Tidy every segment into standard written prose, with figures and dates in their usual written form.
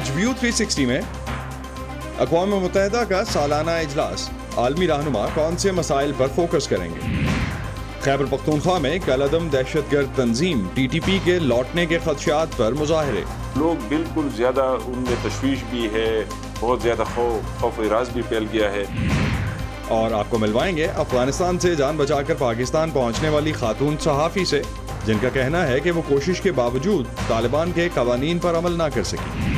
آج ویو 360 میں اقوام متحدہ کا سالانہ اجلاس، عالمی رہنما کون سے مسائل پر فوکس کریں گے؟ خیبر پختونخوا میں کالعدم دہشت گرد تنظیم ٹی ٹی پی کے لوٹنے کے خدشات پر مظاہرے۔ لوگ بالکل زیادہ ان میں تشویش بھی ہے، بہت زیادہ خوف و اراض بھی پھیل گیا ہے۔ اور آپ کو ملوائیں گے افغانستان سے جان بچا کر پاکستان پہنچنے والی خاتون صحافی سے، جن کا کہنا ہے کہ وہ کوشش کے باوجود طالبان کے قوانین پر عمل نہ کر سکی۔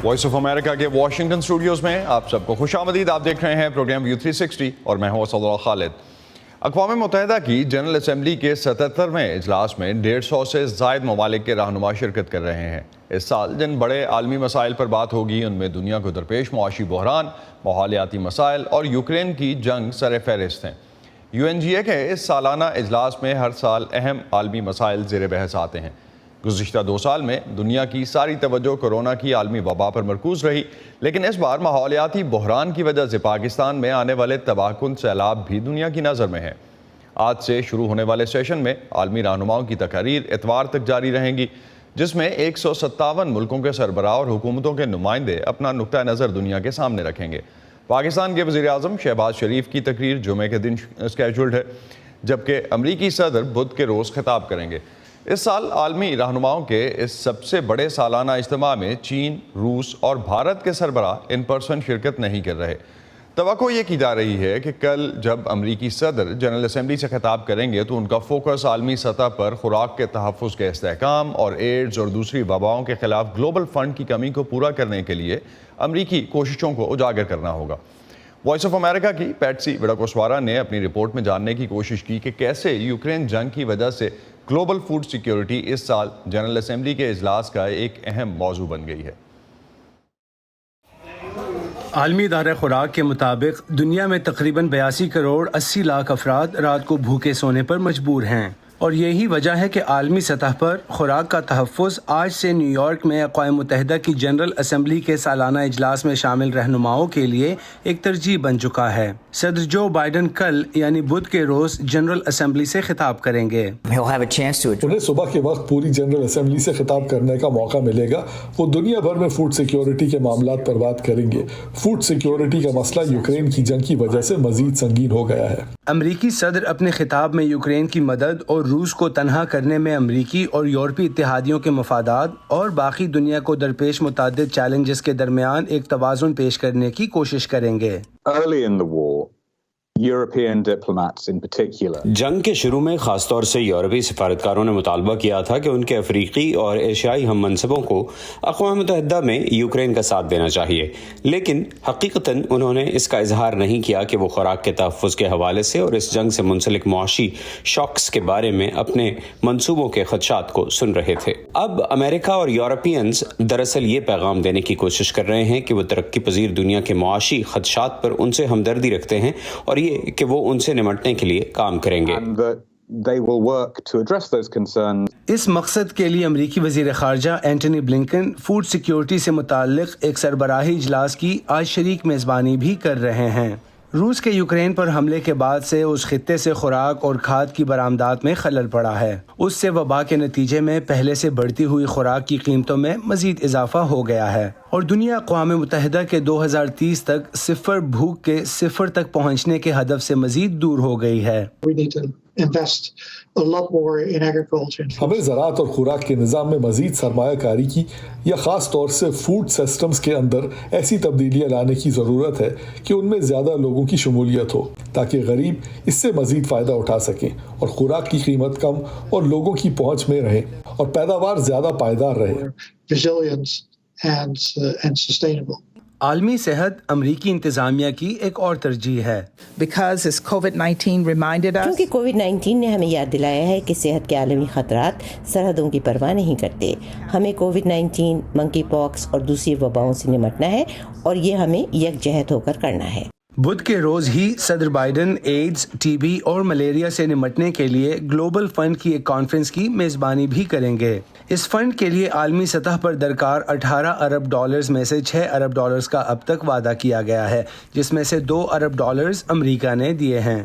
وائس آف امریکہ کے واشنگٹن اسٹوڈیوز میں آپ سب کو خوش آمدید۔ آپ دیکھ رہے ہیں پروگرام ویو 360 اور میں ہوں اسد اللہ خالد۔ اقوام متحدہ کی جنرل اسمبلی کے 77ویں اجلاس میں 150 سے زائد ممالک کے رہنما شرکت کر رہے ہیں۔ اس سال جن بڑے عالمی مسائل پر بات ہوگی ان میں دنیا کو درپیش معاشی بحران، ماحولیاتی مسائل اور یوکرین کی جنگ سر فہرست ہیں۔ UNGA کے اس سالانہ اجلاس میں ہر سال اہم عالمی مسائل زیر بحث آتے ہیں۔ گزشتہ 2 سال میں دنیا کی ساری توجہ کورونا کی عالمی وبا پر مرکوز رہی، لیکن اس بار ماحولیاتی بحران کی وجہ سے پاکستان میں آنے والے تباہ کن سیلاب بھی دنیا کی نظر میں ہیں۔ آج سے شروع ہونے والے سیشن میں عالمی رہنماؤں کی تقاریر اتوار تک جاری رہیں گی، جس میں 157 ملکوں کے سربراہ اور حکومتوں کے نمائندے اپنا نقطہ نظر دنیا کے سامنے رکھیں گے۔ پاکستان کے وزیر اعظم شہباز شریف کی تقریر جمعے کے دن اسکیجولڈ ہے، جبکہ امریکی صدر بدھ کے روز خطاب کریں گے۔ اس سال عالمی رہنماؤں کے اس سب سے بڑے سالانہ اجتماع میں چین، روس اور بھارت کے سربراہ ان پرسن شرکت نہیں کر رہے۔ توقع یہ کی جا رہی ہے کہ کل جب امریکی صدر جنرل اسمبلی سے خطاب کریں گے تو ان کا فوکس عالمی سطح پر خوراک کے تحفظ کے استحکام اور ایڈز اور دوسری وباؤں کے خلاف گلوبل فنڈ کی کمی کو پورا کرنے کے لیے امریکی کوششوں کو اجاگر کرنا ہوگا۔ وائس آف امریکہ کی پیٹسی وڈاکوسوارا نے اپنی رپورٹ میں جاننے کی کوشش کی کہ کیسے یوکرین جنگ کی وجہ سے گلوبل فوڈ سیکیورٹی اس سال جنرل اسمبلی کے اجلاس کا ایک اہم موضوع بن گئی ہے۔ عالمی ادارہ خوراک کے مطابق دنیا میں تقریباً 82 کروڑ 80 لاکھ افراد رات کو بھوکے سونے پر مجبور ہیں، اور یہی وجہ ہے کہ عالمی سطح پر خوراک کا تحفظ آج سے نیو یارک میں اقوام متحدہ کی جنرل اسمبلی کے سالانہ اجلاس میں شامل رہنماؤں کے لیے ایک ترجیح بن چکا ہے۔ صدر جو بائیڈن کل یعنی بدھ کے روز جنرل اسمبلی سے خطاب کریں گے۔ انہیں صبح کے وقت پوری جنرل اسمبلی سے خطاب کرنے کا موقع ملے گا۔ وہ دنیا بھر میں فوڈ سیکیورٹی کے معاملات پر بات کریں گے۔ فوڈ سیکیورٹی کا مسئلہ یوکرین کی جنگ کی وجہ سے مزید سنگین ہو گیا ہے۔ امریکی صدر اپنے خطاب میں یوکرین کی مدد اور روس کو تنہا کرنے میں امریکی اور یورپی اتحادیوں کے مفادات اور باقی دنیا کو درپیش متعدد چیلنجز کے درمیان ایک توازن پیش کرنے کی کوشش کریں گے۔ جنگ کے شروع میں خاص طور سے یورپی سفارتکاروں نے مطالبہ کیا تھا کہ ان کے افریقی اور ایشیائی ہم منصبوں کو اقوام متحدہ میں یوکرین کا ساتھ دینا چاہیے، لیکن حقیقتاً انہوں نے اس کا اظہار نہیں کیا کہ وہ خوراک کے تحفظ کے حوالے سے اور اس جنگ سے منسلک معاشی شاکس کے بارے میں اپنے منصوبوں کے خدشات کو سن رہے تھے۔ اب امریکہ اور یورپینز دراصل یہ پیغام دینے کی کوشش کر رہے ہیں کہ وہ ترقی پذیر دنیا کے معاشی خدشات پر ان سے ہمدردی رکھتے ہیں اور کہ وہ ان سے نمٹنے کے لیے کام کریں گے۔ اس مقصد کے لیے امریکی وزیر خارجہ اینٹونی بلنکن فوڈ سیکیورٹی سے متعلق ایک سربراہی اجلاس کی آج شریک میزبانی بھی کر رہے ہیں۔ روس کے یوکرین پر حملے کے بعد سے اس خطے سے خوراک اور کھاد کی برآمدات میں خلل پڑا ہے۔ اس سے وبا کے نتیجے میں پہلے سے بڑھتی ہوئی خوراک کی قیمتوں میں مزید اضافہ ہو گیا ہے، اور دنیا اقوام متحدہ کے 2030 تک صفر بھوک کے صفر تک پہنچنے کے ہدف سے مزید دور ہو گئی ہے۔ ہمیں زراعت اور خوراک کے نظام میں مزید سرمایہ کاری کی یا خاص طور سے فوڈ سسٹمز کے اندر ایسی تبدیلیاں لانے کی ضرورت ہے کہ ان میں زیادہ لوگوں کی شمولیت ہو، تاکہ غریب اس سے مزید فائدہ اٹھا سکیں اور خوراک کی قیمت کم اور لوگوں کی پہنچ میں رہے اور پیداوار زیادہ پائیدار رہے۔ عالمی صحت امریکی انتظامیہ کی ایک اور ترجیح ہے، کیونکہ کووڈ-19 نے ہمیں یاد دلایا ہے کہ صحت کے عالمی خطرات سرحدوں کی پرواہ نہیں کرتے۔ ہمیں کووڈ-19، منکی پاکس اور دوسری وباؤں سے نمٹنا ہے، اور یہ ہمیں یکجہت ہو کر کرنا ہے۔ بدھ کے روز ہی صدر بائیڈن ایڈز، ٹی بی اور ملیریا سے نمٹنے کے لیے گلوبل فنڈ کی ایک کانفرنس کی میزبانی بھی کریں گے۔ اس فنڈ کے لیے عالمی سطح پر درکار 18 ارب ڈالرز میں سے 6 ارب ڈالرز کا اب تک وعدہ کیا گیا ہے، جس میں سے 2 ارب ڈالرز امریکہ نے دیے ہیں۔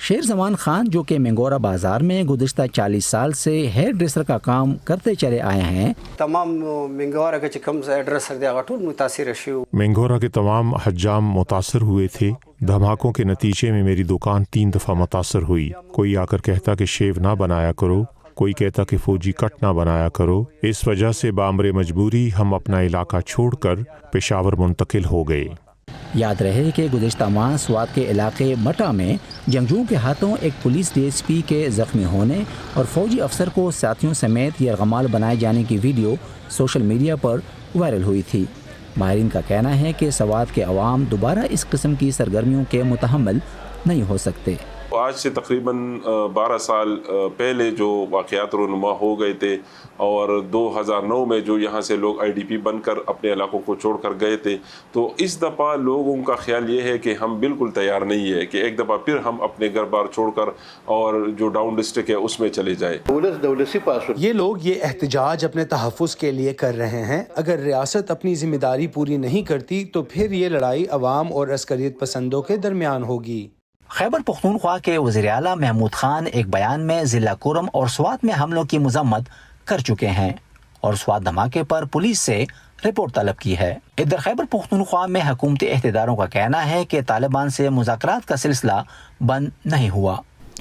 شیر زمان خان جو کہ مینگورا بازار میں گزشتہ 40 سال سے ہیئر ڈریسر کا کام کرتے چلے آئے ہیں، تمام مینگورا کے کم ہیئر ڈریسر دے غټول متاثر شو. مینگورا کے تمام حجام متاثر ہوئے تھے. دھماکوں کے نتیجے میں میری دکان 3 دفعہ متاثر ہوئی. کوئی آ کر کہتا کہ شیو نہ بنایا کرو، کوئی کہتا کہ فوجی کٹ نہ بنایا کرو. اس وجہ سے بامر مجبوری ہم اپنا علاقہ چھوڑ کر پشاور منتقل ہو گئے. یاد رہے کہ گزشتہ ماہ سوات کے علاقے مٹا میں جنگجوؤں کے ہاتھوں ایک پولیس ڈی ایس پی کے زخمی ہونے اور فوجی افسر کو ساتھیوں سمیت یرغمال بنائے جانے کی ویڈیو سوشل میڈیا پر وائرل ہوئی تھی. ماہرین کا کہنا ہے کہ سوات کے عوام دوبارہ اس قسم کی سرگرمیوں کے متحمل نہیں ہو سکتے. آج سے تقریباً 12 سال پہلے جو واقعات رونما ہو گئے تھے اور 2009 میں جو یہاں سے لوگ آئی ڈی پی بن کر اپنے علاقوں کو چھوڑ کر گئے تھے، تو اس دفعہ لوگوں کا خیال یہ ہے کہ ہم بالکل تیار نہیں ہے کہ ایک دفعہ پھر ہم اپنے گھر بار چھوڑ کر اور جو ڈاؤن ڈسٹرکٹ ہے اس میں چلے جائیں. یہ لوگ یہ احتجاج اپنے تحفظ کے لیے کر رہے ہیں. اگر ریاست اپنی ذمہ داری پوری نہیں کرتی تو پھر یہ لڑائی عوام اور عسکریت پسندوں کے درمیان ہوگی. خیبر پختونخوا کے وزیر اعلیٰ محمود خان ایک بیان میں ضلع کرم اور سوات میں حملوں کی مذمت کر چکے ہیں اور سوات دھماکے پر پولیس سے رپورٹ طلب کی ہے. ادھر خیبر پختونخوا میں حکومتی عہدیداروں کا کہنا ہے کہ طالبان سے مذاکرات کا سلسلہ بند نہیں ہوا.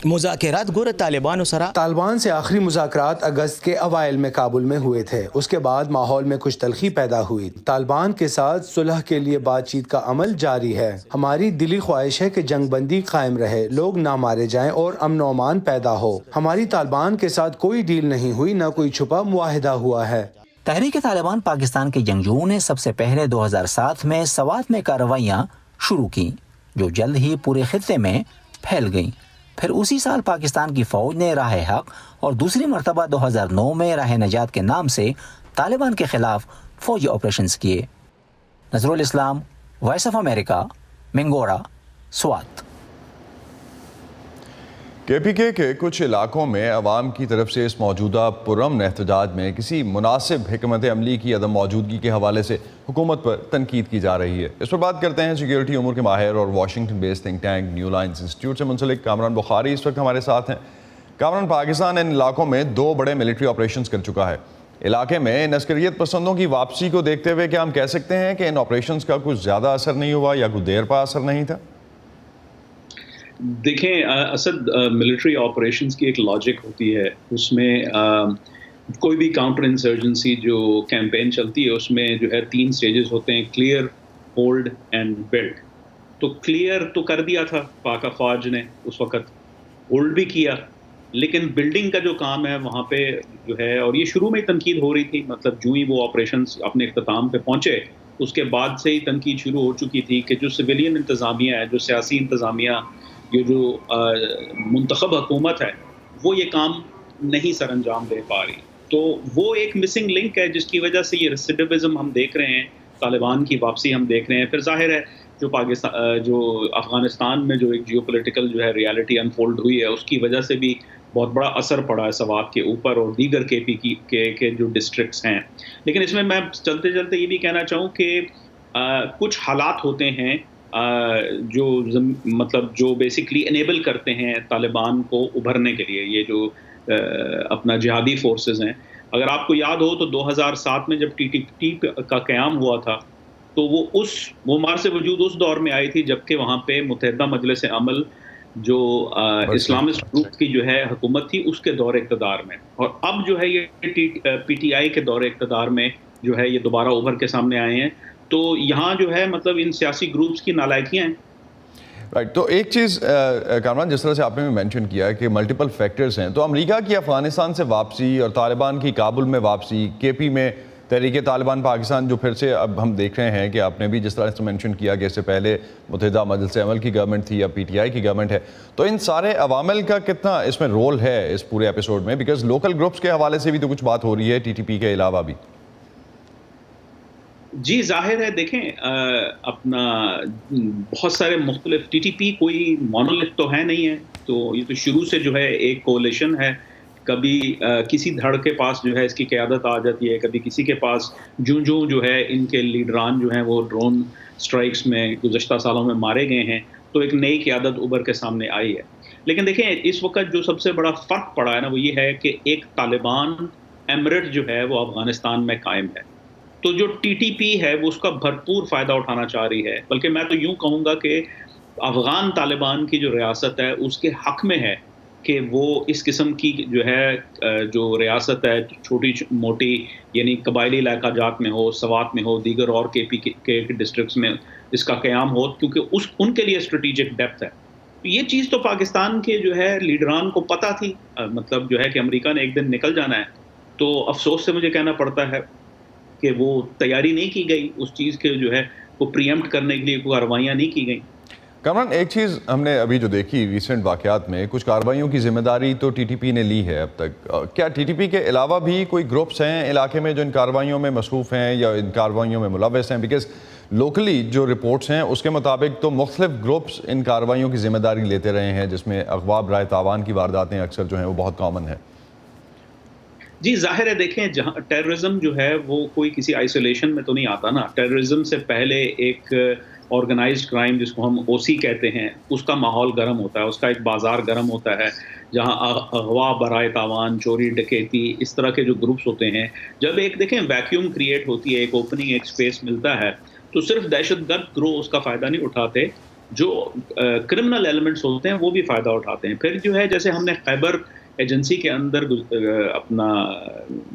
مذاکرات گور طالبان سے آخری مذاکرات اگست کے اوائل میں کابل میں ہوئے تھے. اس کے بعد ماحول میں کچھ تلخی پیدا ہوئی. طالبان کے ساتھ صلح کے لیے بات چیت کا عمل جاری ہے. ہماری دلی خواہش ہے کہ جنگ بندی قائم رہے، لوگ نہ مارے جائیں اور امن و امان پیدا ہو. ہماری طالبان کے ساتھ کوئی ڈیل نہیں ہوئی، نہ کوئی چھپا معاہدہ ہوا ہے. تحریک طالبان پاکستان کے جنگجوؤں نے سب سے پہلے 2007 میں سوات میں کارروائیاں شروع کی جو جلد ہی پورے خطے میں پھیل گئیں. پھر اسی سال پاکستان کی فوج نے راہ حق اور دوسری مرتبہ 2009 میں راہ نجات کے نام سے طالبان کے خلاف فوجی آپریشنز کیے. نظر الاسلام، وائس آف امریکہ، مینگورا، سوات. کے پی کے کچھ علاقوں میں عوام کی طرف سے اس موجودہ پرامن احتجاج میں کسی مناسب حکمت عملی کی عدم موجودگی کے حوالے سے حکومت پر تنقید کی جا رہی ہے. اس پر بات کرتے ہیں سیکیورٹی امور کے ماہر اور Washington based think tank New Lines Institute سے منسلک کامران بخاری اس وقت ہمارے ساتھ ہیں. کامران، پاکستان ان علاقوں میں 2 بڑے ملٹری آپریشنز کر چکا ہے. علاقے میں ان عسکریت پسندوں کی واپسی کو دیکھتے ہوئے کیا ہم کہہ سکتے ہیں کہ ان آپریشنز کا کچھ زیادہ اثر نہیں ہوا یا کچھ دیر پا اثر نہیں تھا؟ دیکھیں اسد، ملٹری آپریشنز کی ایک لاجک ہوتی ہے. اس میں کوئی بھی کاؤنٹر انسرجنسی جو کیمپین چلتی ہے اس میں جو ہے 3 سٹیجز ہوتے ہیں: کلیئر، ہولڈ اینڈ بلڈ. تو کلیئر تو کر دیا تھا پاک افواج نے اس وقت، ہولڈ بھی کیا، لیکن بلڈنگ کا جو کام ہے وہاں پہ جو ہے، اور یہ شروع میں تنقید ہو رہی تھی، مطلب جو ہی وہ آپریشنز اپنے اختتام پہ پہنچے اس کے بعد سے ہی تنقید شروع ہو چکی تھی کہ جو سویلین انتظامیہ ہے، جو سیاسی انتظامیہ، یہ جو منتخب حکومت ہے، وہ یہ کام نہیں سر انجام دے پا رہی. تو وہ ایک مسنگ لنک ہے جس کی وجہ سے یہ ریسیڈیوزم ہم دیکھ رہے ہیں، طالبان کی واپسی ہم دیکھ رہے ہیں. پھر ظاہر ہے جو افغانستان میں جو ایک جیو پولیٹیکل جو ہے ریالٹی انفولڈ ہوئی ہے، اس کی وجہ سے بھی بہت بڑا اثر پڑا ہے سوات کے اوپر اور دیگر کے پی کے جو ڈسٹرکٹس ہیں. لیکن اس میں چلتے چلتے یہ بھی کہنا چاہوں کہ کچھ حالات ہوتے ہیں جو مطلب جو بیسکلی انیبل کرتے ہیں طالبان کو ابھرنے کے لیے. یہ جو اپنا جہادی فورسز ہیں، اگر آپ کو یاد ہو تو 2007 میں جب ٹی ٹی پی کا قیام ہوا تھا تو وہ مار سے وجود اس دور میں آئی تھی جبکہ وہاں پہ متحدہ مجلس عمل جو اسلامسٹ گروپ کی جو ہے حکومت تھی اس کے دور اقتدار میں. اور اب جو ہے یہ پی ٹی آئی کے دور اقتدار میں جو ہے یہ دوبارہ ابھر کے سامنے آئے ہیں. تو یہاں جو ہے مطلب ان سیاسی گروپس کی نالائکیاں ہیں. رائٹ. تو ایک چیز کامران، جس طرح سے آپ نے بھی مینشن کیا کہ ملٹیپل فیکٹرز ہیں، تو امریکہ کی افغانستان سے واپسی اور طالبان کی کابل میں واپسی، کے پی میں تحریک طالبان پاکستان جو پھر سے اب ہم دیکھ رہے ہیں کہ آپ نے بھی جس طرح سے مینشن کیا کہ اس سے پہلے متحدہ مجلس عمل کی گورنمنٹ تھی یا پی ٹی آئی کی گورنمنٹ ہے، تو ان سارے عوامل کا کتنا اس میں رول ہے اس پورے ایپیسوڈ میں؟ بیکاز لوکل گروپس کے حوالے سے بھی تو کچھ بات ہو رہی ہے ٹی ٹی پی کے علاوہ بھی. جی ظاہر ہے، دیکھیں اپنا بہت سارے مختلف، ٹی ٹی پی کوئی مونولتھ تو ہے نہیں ہے، تو یہ تو شروع سے جو ہے ایک کولیشن ہے. کبھی کسی دھڑ کے پاس جو ہے اس کی قیادت آ جاتی ہے، کبھی کسی کے پاس. جو جو ہے ان کے لیڈران جو ہیں وہ ڈرون سٹرائکس میں گزشتہ سالوں میں مارے گئے ہیں، تو ایک نئی قیادت ابھر کے سامنے آئی ہے. لیکن دیکھیں اس وقت جو سب سے بڑا فرق پڑا ہے نا وہ یہ ہے کہ ایک طالبان ایمریٹ جو ہے وہ افغانستان میں قائم ہے، تو جو ٹی ٹی پی ہے وہ اس کا بھرپور فائدہ اٹھانا چاہ رہی ہے، بلکہ میں تو یوں کہوں گا کہ افغان طالبان کی جو ریاست ہے اس کے حق میں ہے کہ وہ اس قسم کی جو ہے جو ریاست ہے چھوٹی موٹی یعنی قبائلی علاقہ جات میں ہو، سوات میں ہو، دیگر اور کے پی کے ڈسٹرکٹس میں اس کا قیام ہو، کیونکہ ان کے لیے اسٹریٹجک ڈیپتھ ہے. یہ چیز تو پاکستان کے جو ہے لیڈران کو پتہ تھی، مطلب جو ہے کہ امریکہ نے ایک دن نکل جانا ہے، تو افسوس سے مجھے کہنا پڑتا ہے کہ وہ تیاری نہیں کی گئی اس چیز کے جو ہے وہ پریمپٹ کرنے کے لیے کوئی کارروائیاں نہیں کی گئیں. کامران، ایک چیز ہم نے ابھی جو دیکھی ریسنٹ واقعات میں، کچھ کارروائیوں کی ذمہ داری تو ٹی ٹی پی نے لی ہے اب تک. کیا ٹی ٹی پی کے علاوہ بھی کوئی گروپس ہیں علاقے میں جو ان کارروائیوں میں مصروف ہیں یا ان کارروائیوں میں ملوث ہیں؟ بیکاز لوکلی جو رپورٹس ہیں اس کے مطابق تو مختلف گروپس ان کارروائیوں کی ذمہ داری لیتے رہے ہیں، جس میں اغوا برائے تاوان کی وارداتیں اکثر جو ہیں وہ بہت کامن ہیں. جی ظاہر ہے، دیکھیں جہاں ٹیررزم جو ہے وہ کوئی کسی آئسولیشن میں تو نہیں آتا نا. ٹیررزم سے پہلے ایک آرگنائزڈ کرائم جس کو ہم او سی کہتے ہیں اس کا ماحول گرم ہوتا ہے، اس کا ایک بازار گرم ہوتا ہے جہاں اغوا برائے تاوان، چوری ڈکیتی، اس طرح کے جو گروپس ہوتے ہیں، جب ایک دیکھیں ویکیوم کریٹ ہوتی ہے، ایک اوپننگ، ایک اسپیس ملتا ہے، تو صرف دہشت گرد گروہ اس کا فائدہ نہیں اٹھاتے، جو کرمنل ایلیمنٹس ہوتے ہیں وہ بھی فائدہ اٹھاتے ہیں. پھر جو ہے جیسے ہم نے خیبر ایجنسی کے اندر اپنا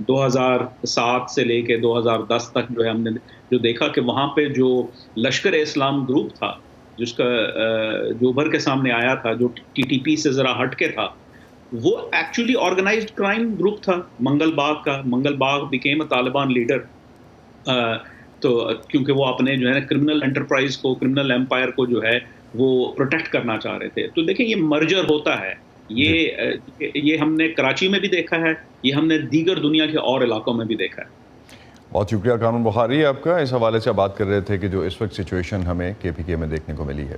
2007 سے لے کے 2010 تک جو ہے ہم نے جو دیکھا کہ وہاں پہ جو لشکر اسلام گروپ تھا جس کا جو ابھر کے سامنے آیا تھا، جو ٹی ٹی پی سے ذرا ہٹ کے تھا، وہ ایکچولی آرگنائزڈ کرائم گروپ تھا منگل باغ کا. منگل باغ بیکیم اے طالبان لیڈر، تو کیونکہ وہ اپنے جو ہے نا کرمنل انٹرپرائز کو، کرمنل ایمپائر کو جو ہے وہ پروٹیکٹ کرنا چاہ رہے تھے. تو دیکھیں یہ مرجر ہوتا ہے، یہ ہم نے کراچی میں بھی دیکھا ہے، یہ ہم نے دیگر دنیا کے اور علاقوں میں بھی دیکھا ہے. بہت شکریہ کامران بخاری آپ کا. اس حوالے سے بات کر رہے تھے کہ جو اس وقت سچویشن ہمیں کے پی کے میں دیکھنے کو ملی ہے.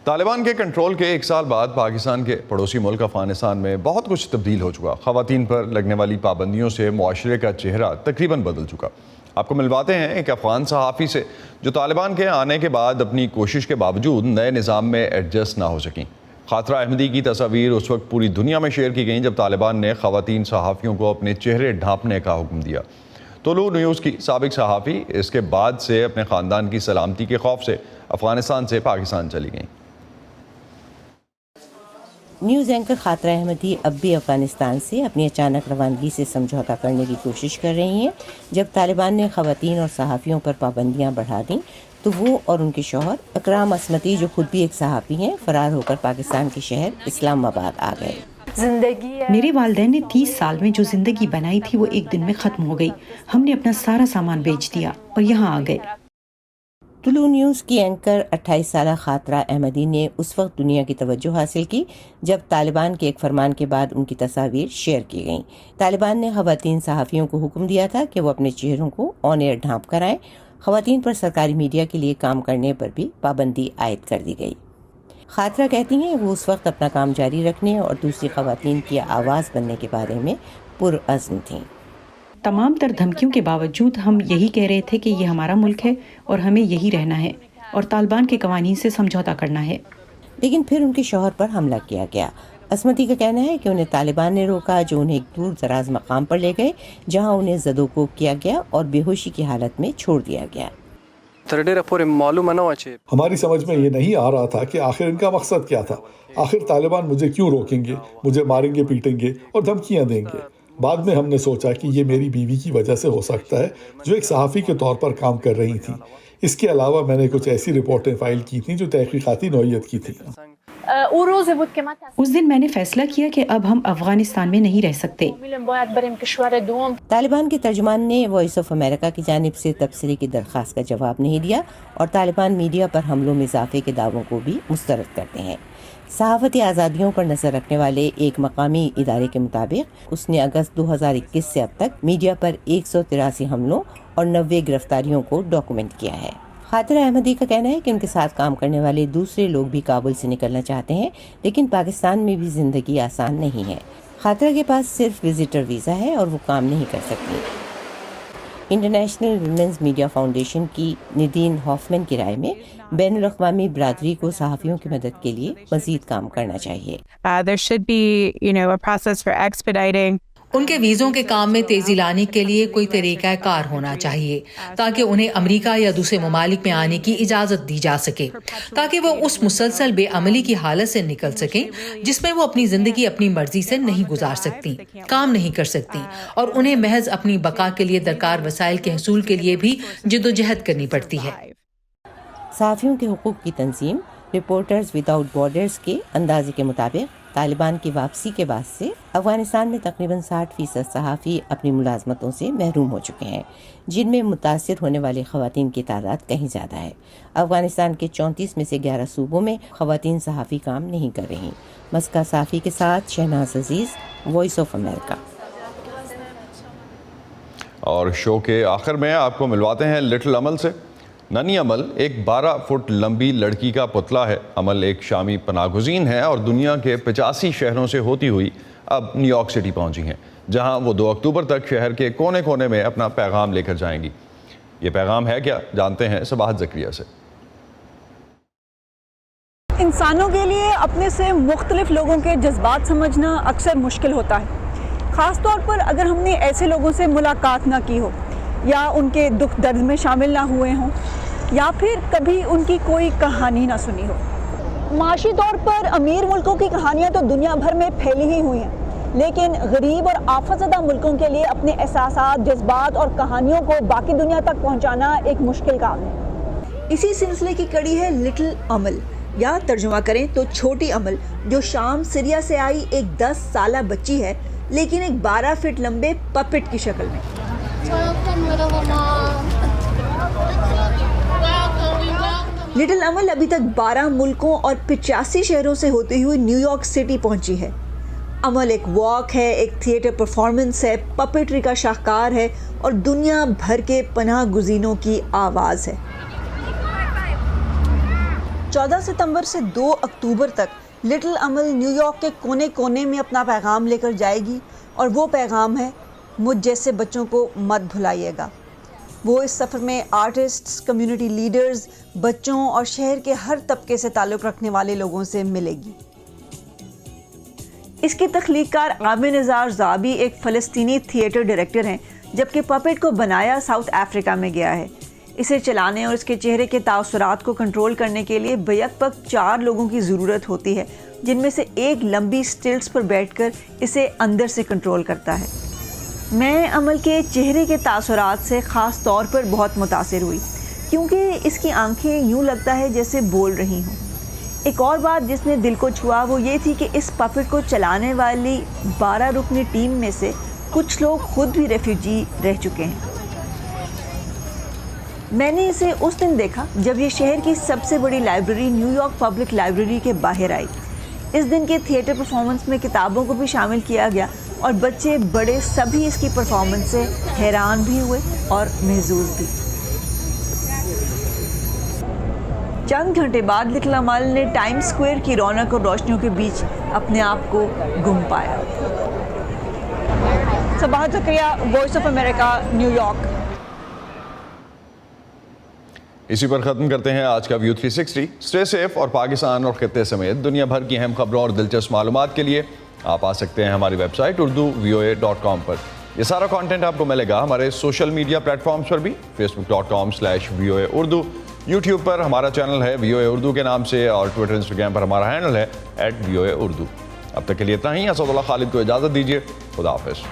طالبان کے کنٹرول کے 1 سال بعد پاکستان کے پڑوسی ملک افغانستان میں بہت کچھ تبدیل ہو چکا. خواتین پر لگنے والی پابندیوں سے معاشرے کا چہرہ تقریباً بدل چکا. آپ کو ملواتے ہیں ایک افغان صحافی سے جو طالبان کے آنے کے بعد اپنی کوشش کے باوجود نئے نظام میں ایڈجسٹ نہ ہو سکیں. خاطرہ احمدی کی تصاویر اس وقت پوری دنیا میں شیئر کی گئیں جب طالبان نے خواتین صحافیوں کو اپنے چہرے ڈھانپنے کا حکم دیا. طلوع نیوز کی سابق صحافی اس کے بعد سے اپنے خاندان کی سلامتی کے خوف سے افغانستان سے پاکستان چلی گئیں. نیوز اینکر خاطرہ احمدی اب بھی افغانستان سے اپنی اچانک روانگی سے سمجھوتا کرنے کی کوشش کر رہی ہیں. جب طالبان نے خواتین اور صحافیوں پر پابندیاں بڑھا دیں تو وہ اور ان کے شوہر اکرام عصمتی، جو خود بھی ایک صحافی ہیں، فرار ہو کر پاکستان کے شہر اسلام آباد آ گئے. میرے والدین نے 30 سال میں جو زندگی بنائی تھی وہ ایک دن میں ختم ہو گئی. ہم نے اپنا سارا سامان بیچ دیا اور یہاں آ گئے. طلوع نیوز کی اینکر 28 سالہ خاطرہ احمدی نے اس وقت دنیا کی توجہ حاصل کی جب طالبان کے ایک فرمان کے بعد ان کی تصاویر شیئر کی گئیں. طالبان نے خواتین صحافیوں کو حکم دیا تھا کہ وہ اپنے چہروں کو آن ایئر ڈھانپ کر آئیں. خواتین پر سرکاری میڈیا کے لیے کام کرنے پر بھی پابندی عائد کر دی گئی. خاطرہ کہتی ہیں وہ اس وقت اپنا کام جاری رکھنے اور دوسری خواتین کی آواز بننے کے بارے میں پرعزم تھیں. تمام تر دھمکیوں کے باوجود ہم یہی کہہ رہے تھے کہ یہ ہمارا ملک ہے اور ہمیں یہی رہنا ہے اور طالبان کے قوانین سے سمجھوتا کرنا ہے. لیکن پھر ان کے شوہر پر حملہ کیا گیا. عصمتی کا کہنا ہے کہ انہیں طالبان نے روکا، جو انہیں ایک دور دراز مقام پر لے گئے جہاں انہیں زدوکوب کیا گیا اور بے ہوشی کی حالت میں چھوڑ دیا گیا. ہماری سمجھ میں یہ نہیں آ رہا تھا کہ آخر ان کا مقصد کیا تھا. آخر طالبان مجھے کیوں روکیں گے، مجھے ماریں گے، پیٹیں گے اور دھمکیاں دیں گے. بعد میں ہم نے سوچا کہ یہ میری بیوی کی وجہ سے ہو سکتا ہے جو ایک صحافی کے طور پر کام کر رہی تھی. اس کے علاوہ میں نے کچھ ایسی رپورٹیں فائل کی تھیں جو تحقیقاتی نوعیت کی تھیں. اس دن میں نے فیصلہ کیا کہ اب ہم افغانستان میں نہیں رہ سکتے. طالبان کے ترجمان نے وائس آف امریکہ کی جانب سے تبصرے کی درخواست کا جواب نہیں دیا اور طالبان میڈیا پر حملوں میں اضافے کے دعووں کو بھی مسترد کرتے ہیں. صحافتی آزادیوں پر نظر رکھنے والے ایک مقامی ادارے کے مطابق اس نے اگست 2021 سے اب تک میڈیا پر 183 حملوں اور 90 گرفتاریوں کو ڈاکومنٹ کیا ہے. خاطرہ احمدی کا کہنا ہے کہ ان کے ساتھ کام کرنے والے دوسرے لوگ بھی کابل سے نکلنا چاہتے ہیں لیکن پاکستان میں بھی زندگی آسان نہیں ہے. خاطرہ کے پاس صرف وزٹر ویزا ہے اور وہ کام نہیں کر سکتی. انٹرنیشنل ویمنز میڈیا فاؤنڈیشن کی ندین ہافمن کی رائے میں بین الاقوامی برادری کو صحافیوں کی مدد کے لیے مزید کام کرنا چاہیے. There should be, a process for expediting. ان کے ویزوں کے کام میں تیزی لانے کے لیے کوئی طریقہ کار ہونا چاہیے تاکہ انہیں امریکہ یا دوسرے ممالک میں آنے کی اجازت دی جا سکے، تاکہ وہ اس مسلسل بے عملی کی حالت سے نکل سکیں جس میں وہ اپنی زندگی اپنی مرضی سے نہیں گزار سکتی، کام نہیں کر سکتی، اور انہیں محض اپنی بقا کے لیے درکار وسائل کے حصول کے لیے بھی جدوجہد کرنی پڑتی ہے. صحافیوں کے حقوق کی تنظیم رپورٹرز وداؤٹ بارڈرز کے اندازے کے مطابق طالبان کی واپسی کے بعد سے افغانستان میں تقریباً 60% صحافی اپنی ملازمتوں سے محروم ہو چکے ہیں، جن میں متاثر ہونے والی خواتین کی تعداد کہیں زیادہ ہے. افغانستان کے 34 میں سے 11 صوبوں میں خواتین صحافی کام نہیں کر رہی. مسکہ صافی کے ساتھ شہناز عزیز، وائس آف امریکہ. اور شو کے آخر میں آپ کو ملواتے ہیں لٹل عمل سے. ننی عمل ایک 12 فٹ لمبی لڑکی کا پتلا ہے. عمل ایک شامی پناہ گزین ہے اور دنیا کے 85 شہروں سے ہوتی ہوئی اب نیو یارک سٹی پہنچی ہیں، جہاں وہ 2 اکتوبر تک شہر کے کونے کونے میں اپنا پیغام لے کر جائیں گی. یہ پیغام ہے کیا، جانتے ہیں صباحت زکریا سے. انسانوں کے لیے اپنے سے مختلف لوگوں کے جذبات سمجھنا اکثر مشکل ہوتا ہے، خاص طور پر اگر ہم نے ایسے لوگوں سے ملاقات نہ کی ہو، یا ان کے دکھ درد میں شامل نہ ہوئے ہوں، یا پھر کبھی ان کی کوئی کہانی نہ سنی ہو. معاشی طور پر امیر ملکوں کی کہانیاں تو دنیا بھر میں پھیلی ہی ہوئی ہیں، لیکن غریب اور آفت زدہ ملکوں کے لیے اپنے احساسات، جذبات اور کہانیوں کو باقی دنیا تک پہنچانا ایک مشکل کام ہے. اسی سلسلے کی کڑی ہے لٹل عمل، یا ترجمہ کریں تو چھوٹی عمل، جو شام سیریا سے آئی ایک 10 سالہ بچی ہے، لیکن ایک 12 فٹ لمبے پپٹ کی شکل میں. لٹل عمل ابھی تک 12 ملکوں اور 85 شہروں سے ہوتی ہوئی نیو یارک سٹی پہنچی ہے. عمل ایک واک ہے، ایک تھیٹر پرفارمنس ہے، پپٹری کا شاہکار ہے اور دنیا بھر کے پناہ گزینوں کی آواز ہے. 14 ستمبر سے 2 اکتوبر تک لٹل عمل نیو یارک کے کونے کونے میں اپنا پیغام لے کر جائے گی، اور وہ پیغام ہے مجھ جیسے بچوں کو مت بھلائیے گا. وہ اس سفر میں آرٹسٹس، کمیونٹی لیڈرز، بچوں اور شہر کے ہر طبقے سے تعلق رکھنے والے لوگوں سے ملے گی. اس کے تخلیق کار عامر نزار زابی ایک فلسطینی تھیٹر ڈائریکٹر ہیں، جبکہ پپٹ کو بنایا ساؤتھ افریقہ میں گیا ہے. اسے چلانے اور اس کے چہرے کے تاثرات کو کنٹرول کرنے کے لیے بیک وقت 4 لوگوں کی ضرورت ہوتی ہے، جن میں سے ایک لمبی سٹلٹس پر بیٹھ کر اسے اندر سے کنٹرول کرتا ہے. میں عمل کے چہرے کے تاثرات سے خاص طور پر بہت متاثر ہوئی، کیونکہ اس کی آنکھیں یوں لگتا ہے جیسے بول رہی ہوں. ایک اور بات جس نے دل کو چھوا وہ یہ تھی کہ اس پپٹ کو چلانے والی 12 رکنی ٹیم میں سے کچھ لوگ خود بھی ریفیوجی رہ چکے ہیں. میں نے اسے اس دن دیکھا جب یہ شہر کی سب سے بڑی library new York public library کے باہر آئی. اس دن کے تھیٹر پرفارمنس میں کتابوں کو بھی شامل کیا گیا اور بچے بڑے سبھی اس کی پرفارمنس سے حیران بھی ہوئے اور محظوظ بھی. چند گھنٹے بعد لٹل عمل نے ٹائم سکوئر کی رونق اور روشنیوں کے بیچ اپنے آپ کو گم پایا. Sabahat Zakaria, Voice of America, New York. اسی پر ختم کرتے ہیں آج کا ویو 360. اسٹے سیف اور پاکستان اور خطے سمیت دنیا بھر کی اہم خبروں اور دلچسپ معلومات کے لیے آپ آ سکتے ہیں ہماری ویب سائٹ urduvoa.com پر. یہ سارا کانٹینٹ آپ کو ملے گا ہمارے سوشل میڈیا پلیٹ فارمز پر بھی، facebook.com/VOA Urdu، یوٹیوب پر ہمارا چینل ہے VOA اردو کے نام سے، اور ٹویٹر انسٹاگرام پر ہمارا ہینڈل ہے @VOA Urdu. اب تک کے لیے اتنا ہی. اسد اللہ خالد کو اجازت دیجیے. خدا حافظ.